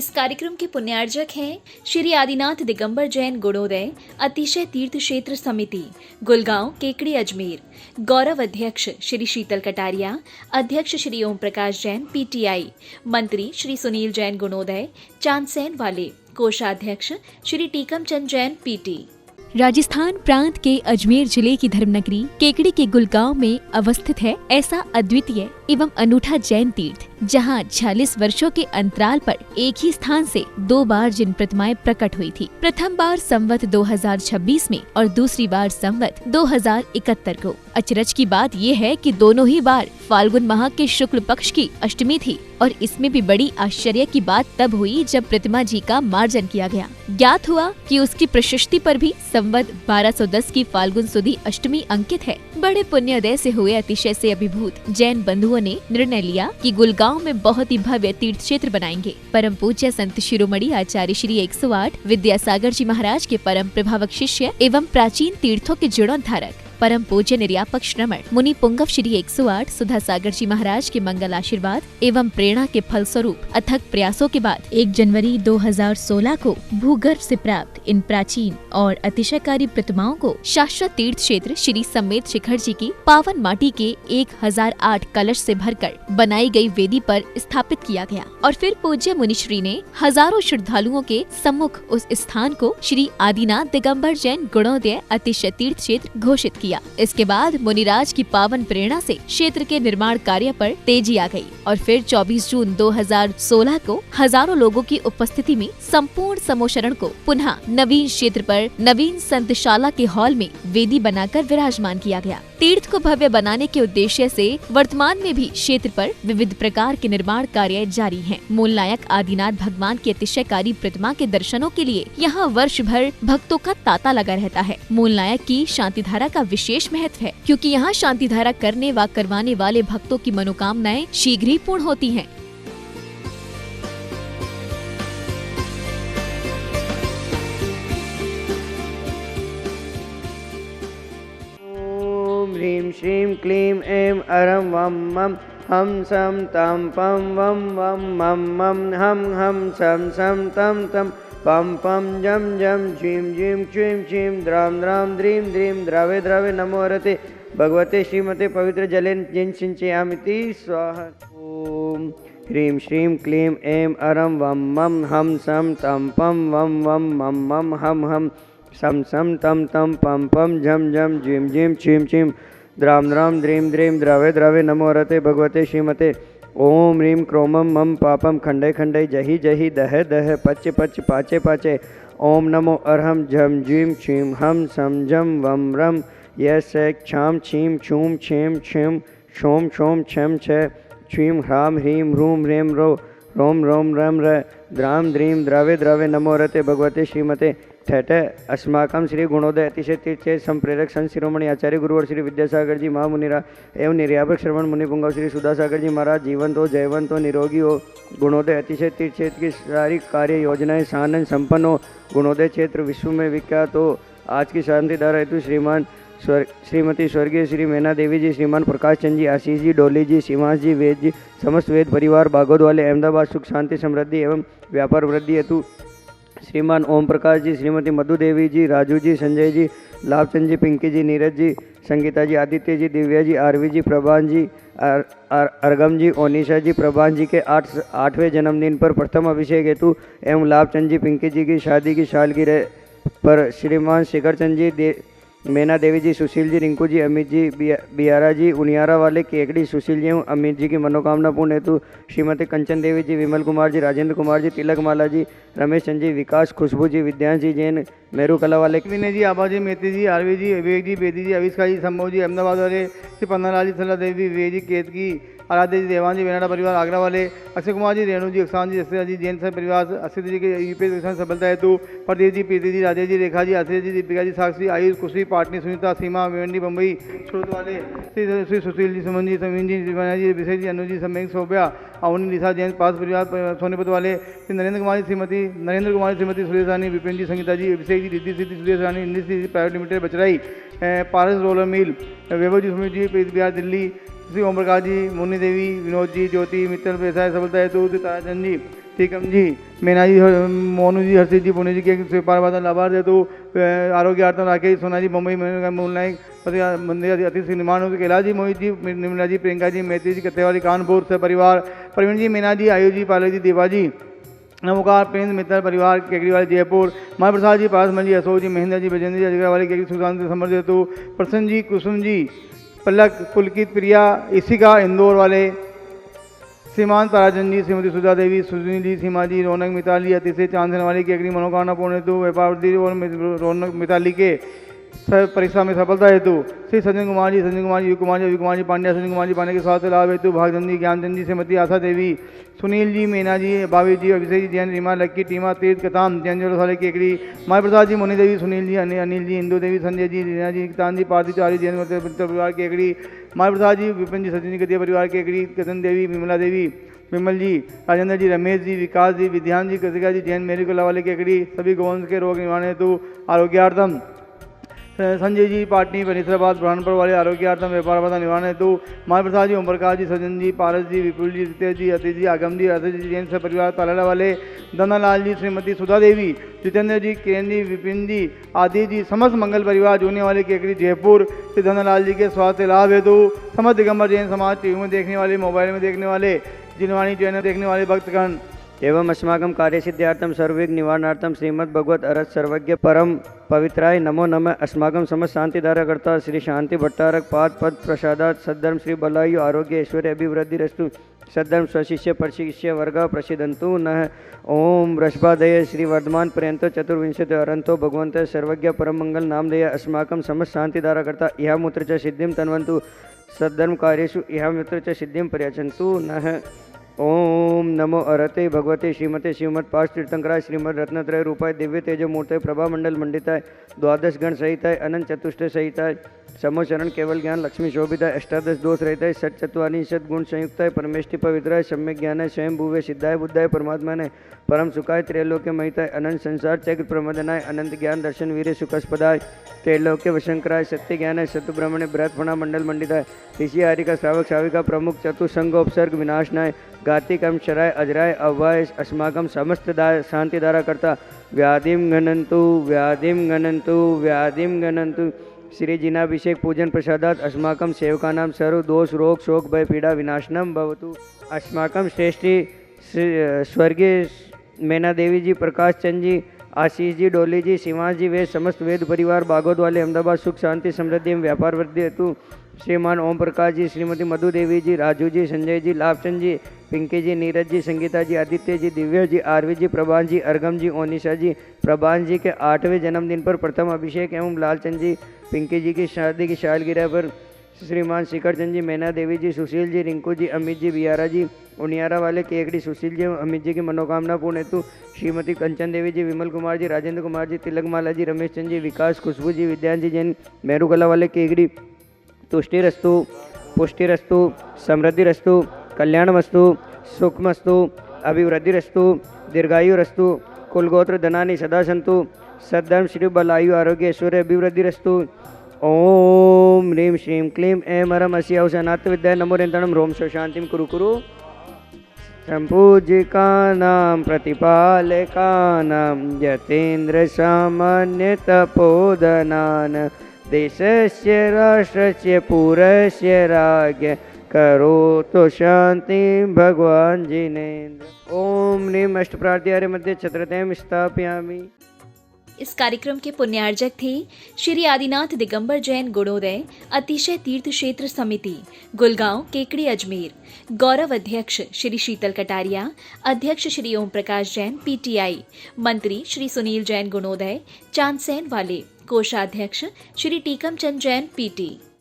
इस कार्यक्रम के पुण्यार्जक हैं श्री आदिनाथ दिगंबर जैन गुणोदय अतिशय तीर्थ क्षेत्र समिति, गुलगांव, केकड़ी, अजमेर। गौरव अध्यक्ष श्री शीतल कटारिया, अध्यक्ष श्री ओम प्रकाश जैन, पीटीआई। मंत्री श्री सुनील जैन गुणोदय, चांदसैन वाले। कोषाध्यक्ष श्री टीकम चंद जैन, पीटी। राजस्थान प्रांत के अजमेर जिले की धर्मनगरी केकड़ी के गुलगांव में अवस्थित है ऐसा अद्वितीय एवं अनूठा जैन तीर्थ, जहां 46 वर्षों के अंतराल पर एक ही स्थान से 2 बार जिन प्रतिमाएं प्रकट हुई थी। प्रथम बार संवत 2026 में और दूसरी बार संवत 2071 को। अचरज की बात यह है कि दोनों ही बार फाल्गुन माह के शुक्ल पक्ष की अष्टमी थी और इसमें भी बड़ी आश्चर्य की बात तब हुई जब प्रतिमा जी का मार्जन किया गया। ज्ञात हुआ कि उसकी प्रशस्ति पर भी संवत 1210 की फाल्गुन सुदी अष्टमी अंकित है। बड़े पुण्योदय से हुए अतिशय से अभिभूत जैन बंधुओं ने निर्णय लिया कि गुलगांव में बहुत ही भव्य तीर्थ क्षेत्र बनाएंगे। परम पूज्य संत शिरोमणि आचार्य श्री 108 विद्यासागर जी महाराज के परम प्रभावक शिष्य एवं प्राचीन तीर्थों के जीर्णोद्धारक परम पूज्य निर्यापक श्रमण मुनि पुंगव श्री 108 सुधा सागर जी महाराज के मंगल आशीर्वाद एवं प्रेरणा के फलस्वरूप अथक प्रयासों के बाद 1 जनवरी 2016 को भूगर्भ से प्राप्त इन प्राचीन और अतिशयकारी प्रतिमाओं को शाश्वत तीर्थ क्षेत्र श्री समेत शिखर जी की पावन माटी के 1008 कलश से भरकर बनाई गई वेदी पर स्थापित किया गया और फिर पूज्य मुनिश्री ने हजारों श्रद्धालुओं के सम्मुख उस स्थान को श्री आदिनाथ दिगंबर जैन गुणोदय अतिशय तीर्थ क्षेत्र घोषित किया। इसके बाद मुनिराज की पावन प्रेरणा से क्षेत्र के निर्माण कार्य पर तेजी आ गई और फिर 24 जून 2016 को हजारों लोगों की उपस्थिति में संपूर्ण समोशरण को पुनः नवीन क्षेत्र पर नवीन संतशाला के हॉल में वेदी बनाकर विराजमान किया गया। तीर्थ को भव्य बनाने के उद्देश्य से वर्तमान में भी क्षेत्र पर विविध प्रकार के निर्माण कार्य जारी हैं। मूल नायक आदिनाथ भगवान की अतिशयकारी प्रतिमा के दर्शनों के लिए यहाँ वर्ष भर भक्तों का तांता लगा रहता है। मूल नायक की शांति धारा का विशेष महत्व है, क्योंकि यहाँ शांति धारा करने व करवाने वाले भक्तों की मनोकामनाएं शीघ्र ही पूर्ण होती हैं। ह्रीं श्रीं क्लीं ऐं अरं वं मं हम सं तं पं वं वं मं मं हम सं सं तं तं पं पं जं जं झीं झीं क्ष्वीं क्षीं द्रां द्रां द्रीं द्रीं द्रवे द्रवे नमो रते भगवते श्रीमते पवित्र जलेन जिन सिंचयामिति स्वाहा। ओम ह्रीं श्रीं क्लीं ऐं अरं वं मं हम सं तं पं वं वं मं मं हम सं सं तं तं पं पं झं झं झीं झीं क्षीं क्षीं द्रां द्रां द्रीं द्रीं द्रवे द्रवे नमो रते भगवते श्रीमते। ओम ह्रीं क्रोमं मम पापम खंडे खंडे जहि जहि दह दह पच पच पाचे पाचे। ओम नमो अर्हं झं झीं क्षीं हम सं झं वं रं यस क्षां क्षीं क्षूं क्षीं क्षीं क्षों क्षों क्षं छ क्षीं ह्रां ह्रीं ह्रूं ह्रीं रो रोम रोम रम र द्रां द्रीं द्रवे द्रवे नमो रते भगवते श्रीमते। ठठ अस्माकं श्री गुणोदय अतिशय तीर्थ संप्रेरक संत शिरोमणि आचार्य गुरुवर श्री विद्यासागर जी महामुनिरा एवं निर्यापक श्रवण मुनि पुंगव श्री सुधा सागर जी महाराज जीवंत हो, जयवंत हो, निरोगी हो। गुणोदय अतिशय तीर्थ क्षेत्र की सारी कार्य योजनाएं सानंद संपन्न हो। गुणोदय क्षेत्र विश्व में विख्यात हो। आज की शांति धारा हेतु श्रीमती स्वर्गीय श्री मैना देवी जी, श्रीमान प्रकाश चंद जी, आशीष जी, डोली जी, सीमांश जी, वेद जी, समस्त वेद परिवार बागोद वाले अहमदाबाद सुख शांति समृद्धि एवं व्यापार वृद्धि हेतु श्रीमान ओम प्रकाश जी, श्रीमती मधु देवी जी, राजू जी, संजय जी, लाभचंद जी, पिंकी जी, नीरज जी, संगीता जी, आदित्य जी, दिव्या जी, आरवी जी, प्रभान जी, अर्गम जी, ओनिशा जी, प्रभान जी के 8वें जन्मदिन पर प्रथम अभिषेक हेतु एवं लाभचंद जी, पिंकी जी की शादी की सालगिरह पर श्रीमान शिखर चंद जी, मैना देवी जी, सुशील जी, रिंकू जी, अमित जी, बियारा जी, उनियारा वाले, केकड़ी, सुशील जी एवं अमित जी की मनोकामना पूर्ण हेतु श्रीमती कंचन देवी जी, विमल कुमार जी, राजेंद्र कुमार जी, तिलक माला जी, रमेश चंद जी, विकास, खुशबू जी, विद्यांश जी, जैन, मेरू कला वाले, विनय जी, आबा जी, मेहती जी, आरवी जी, विवेक जी, बेदी जी, अविष्का जी, संभव जी, अहमदाबाद वाले, श्री पन्नालाल जी, सला देवी, विवेक जी, केतकी, आराध्य जी, देवान जी, वेनाडा परिवार आगरा वाले, अक्षय कुमार जी, रेणु जी, अक्सान जी, जसरा जी, जैन सर परिवार, असित जी के यूपी सफलता हेतु प्रदीप जी, प्रीति जी, राजेश जी, रेखा जी, आश्रय जी, दीपिका जी, साक्षी, आयुष, खुशी, पाटनी, सुनीता, सीमा, भिवंडी, बम्बई, स्रोत वाले, श्री सुशील जी, सुमन जी, समीन जी, शिवाना जी, विषय जी, अनु जी, सम्यक, सोभ्या, अवनी, लिसा, जैन, पास परिवार सोनीपत वाले, श्री नरेंद्र कुमार जी, श्रीमती सुरेश रानी, विपिन जी, संगीता जी, अभिषेक जी, रिद्धि सिद्धि सुरेश रानी, इंद्र जी प्राइवेट लिमिटेड बचराई, पारस रोलर मिल, वैभव जी, सुमित जी, बिहार दिल्ली, श्री ओम प्रकाश जी, मुन्नी देवी, विनोद जी, ज्योति, मित्तल व्यवसाय सफलता हेतु ताराचंद जी, टीकम जी, मीना जी, मोनू जी, हर्षित जी, पुणे जी के पारवादन लाभार्थ हेतु आरोग्यार्थम राकेश सोना जी, मुंबई मूल नायक मंदिर अतिथि निर्माण हेतु कैलाश जी, मोहित जी, निर्मला जी, प्रियंका जी, मैत्री जी, कत्तेवाली कानपुर से परिवार, प्रवीण जी, मीना जी, आयु जी, पाले जी, देवा जी, नमोकार, प्रिंस मित्र परिवार केकड़ीवाली जयपुर, माँ प्रसाद जी, पारसमल जी, अशोक जी, महेंद्र जी, बजेंद्र जी, अजगरावाली केकड़ी सुशांत समर्थ हेतु प्रसन्न जी, कुसुम जी, पलक, पुलकित, प्रिया, इसिका इंदौर वाले, सीमांत पराजन जी, श्रीमती सुधा देवी, सुनील जी, सीमा जी, रौनक मिताली, अतिशय चांदन वाली केकड़ी मनोकामना पूर्ण हेतु व्यापार और रौनक मिताली के परीक्षा में सफलता हेतु श्री सज्जन कुमार जी, यू कुमार जी पांड्या, संजय कुमार जी पांड्या के स्वास्थ्य लाभ हेतु भागचंद जी, ज्ञानचंद जी, श्रीमती आशा देवी, सुनील जी, मीना जी, भाभी जी, अभिषेक जी, जैन, रीमा, लक्की, टीमा, तीर्थ, कताम, जैन वाले केकड़ी, माई प्रसाद जी, मुनि देवी, सुनील जी, अनिल जी, इंदू देवी, संजय जी, रीना जी, कितान जी, पार्थी चारी, जैन परिवार केकड़ी, माई प्रसाद जी, विपिन जी, सचिन जी, कतिया परिवार केकड़ी, कतन देवी, विमला देवी, विमल जी, राजेंद्र जी, रमेश जी, विकास जी, विद्यान जी, कृतिका जी, जैन मेरी कोला वाले केकड़ी, सभी गोवंश के रोग निवारण हेतु आरोग्यार्थम संजय जी, पाटनी, बनीसराबाद, बुरहानपुर वाले आरोग्यार्थम व्यापार बाधा निवारण हेतु माई प्रसाद जी, ओम प्रकाश जी, सज्जन जी, पारस जी, विपुल जी, रितेश जी, अतिश जी, आगम जी, अतिश जी, जैन से परिवार तालाला वाले, दनालाल जी, श्रीमती सुधा देवी, जितेंद्र जी, किरण जी, विपिन जी, आदि जी, समस्त मंगल परिवार जूने वाले केकड़ी जयपुर, श्री धनलाल जी के स्वास्थ्य लाभ हेतु समस्त दिगंबर जैन समाज, टीवी में देखने वाले, मोबाइल में देखने वाले, जिनवाणी चैनल देखने वाले भक्तगण एवं अस्माकं कार्य सिद्ध्यार्थम सर्वविघ्न निवारणार्थम श्रीमद् भगवत अरथ सर्वज्ञ परम पवित्राय नमो नमः। अस्माकं समस्त शांतिधारकर्ता श्री शांति भट्टारक पाद पद प्रसादात सद्धर्म श्री बलायु आरोग्य ऐश्वर्य अभिवृद्धिरस्तु सद्धर्म स्वशिष्य प्रशिष्य वर्ग प्रसिद्धंतु नः। ओम वृषभादय श्री वर्धमान पर्यंत चतुर्विंशति अरंतो भगवंत सर्वज्ञ परम मंगल नामधेय अस्माकं समस्त शांतिधारकर्ता इह मूत्र च सिद्धिं तन्वन्तु सद्धर्म कार्येषु इह मूत्र च सिद्धिं पर्यचन्तु नः। ओम नमो अरते भगवते श्रीमते श्रीमद पाश तीर्थंकराय श्रीमद रत्नत्रय रूपाय दिव्य तेजो मूर्तय प्रभा मंडल मंडिताय द्वादश गण सहिताय अनंत चतुष्टय सहिताय समोचरण केवल ज्ञान लक्ष्मी शोभिताय अष्टादश दोष रहिताय सत चतुर्णी सद गुण संयुक्ताय परमेष्टि पवित्राय सम्यक ज्ञानाय स्वयं भूवे सिद्धाय बुद्धाय परमात्मा ने परम सुखाय त्रैलोक्य महिताय अनंत संसार चक्र प्रमदनाय अनंत ज्ञान दर्शन वीर सुखस्पदाय त्रैलोक्य वशंकराय सत्य ज्ञानाय सत्य ब्रह्मणे बृहत्फणा मंडल मंडिताय ऋषि आरिका श्रावक श्राविका प्रमुख चतुसंगोपसर्ग विनाशनाय गातिकम शराय अजराय अव्वाय अस्माकं समस्त शांतिधारा करता व्याधिम गणन्तु व्याधिम गणन्तु श्री जिनाभिषेक पूजन प्रसादात अस्माकं सेवकानां सर्व दोष रोग शोक भय पीड़ा विनाशनम भवतु। अस्माकं श्रेष्ठी स्वर्गीय मैना देवी जी, प्रकाश चंद जी, आशीष जी, डोली जी, शिवांश जी, वे समस्त वेद परिवार बागोद वाले अहमदाबाद सुख शांति समृद्धि एवं व्यापार वृद्धि हेतु श्रीमान ओम प्रकाश जी, श्रीमती मधु देवी जी, राजू जी, संजय जी, लाभचंद जी, पिंकी जी, नीरज जी, संगीता जी, आदित्य जी, दिव्या जी, आरवी जी, प्रभान जी, अर्गम जी, ओनिशा जी, प्रभान जी के 8वें जन्मदिन पर प्रथम अभिषेक एवं लालचंद जी, पिंकी जी की शादी की सालगिरह पर श्रीमान शिखर चंद जी, मैना देवी जी, सुशील जी, रिंकू जी, अमित जी, बियारा जी, उनियारा वाले केकड़ी सुशील जी, अमित जी की मनोकामना पूर्ण हेतु श्रीमती कंचन देवी जी, विमल कुमार जी, राजेंद्र कुमार जी, तिलकमाला जी, रमेश चंद जी, विकास, खुशबू जी, विद्यान जी, जैन मेरुकला वाले केकड़ी तुष्टिरस्तु पुष्टिरस्तु समृद्धिरस्तु कल्याणमस्तु सुखमस्तु अभिवृद्धिरस्तु दीर्घायुरस्तु कुलगोत्र धनानि सदा सन्तु सद्धर्म श्री बलायु आरोग्य ऐश्वर्य अभिवृद्धिरस्तु। ओम ह्रीं श्रीं क्लीं ऐं हरम असि अवसनात् विद्याय नमो रेन्तणं रोम सो शांतिं कुरु कुरु। सम्पूजिकानां प्रतिपालकानां यतेन्द्र सामान्य तपोधनान् देशस्य राष्ट्रस्य पुरस्य राज्ञ करोतु शांति भगवान जिनेन्द्र। ओम ह्रीं अष्टप्रार्थियारे मध्ये छत्रतें स्थापयामि। इस कार्यक्रम के पुण्यार्जक थे श्री आदिनाथ दिगंबर जैन गुणोदय अतिशय तीर्थ क्षेत्र समिति, गुलगांव, केकड़ी, अजमेर। गौरव अध्यक्ष श्री शीतल कटारिया, अध्यक्ष श्री ओम प्रकाश जैन, पीटीआई। मंत्री श्री सुनील जैन गुणोदय, चांदसैन वाले। कोषाध्यक्ष श्री टीकम चंद जैन, पीटी।